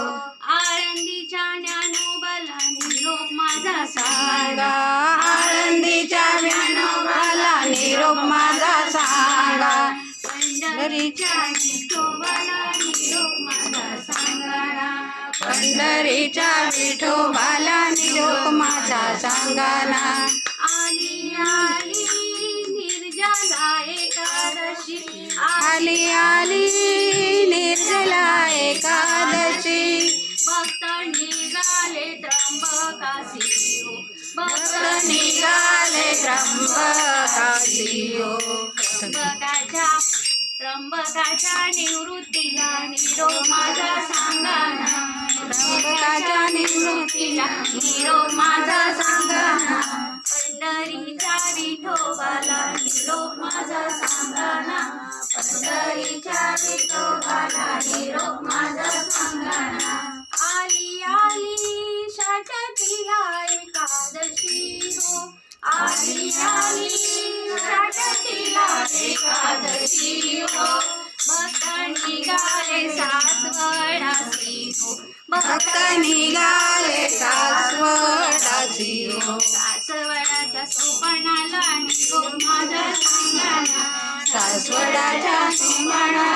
आळंदीच्या ज्ञानोबाला निरोप माझा सांगा, आळंदीच्या ज्ञानोबाला निरोप माझा सांगा, पंढरीच्या विठोबाला निरोप माझा सांगा, पंढरीच्या विठोबाला निरोप माझा सांगाना. आली आली निर्जला एकादशी, आली आली निर्जला एकादशी, भक्त निघाले त्र्यंबकासी हो, भक्त निघाले त्र्यंबकासी हो. त्र्यंबकाच्या निवृत्तीला निरोप माझा सांगाना, त्र्यंबकाच्या निवृत्तीला निरोप माझा सांगाना, पंढरीच्या विठोबाला निरोप माझा सांगाना, पंढरीच्या विठोबाला निरोप माझा सांगाना. आली आली षटतीला एकादशी हो, आली आली षटतीला एकादशी हो, भक्त निघाले सासवडासी हो, भक्त निघाले सासवडासी हो. सासवडाच्या सोपानाला निरोप माझा सांगाना, सासवडाच्या सोपानाला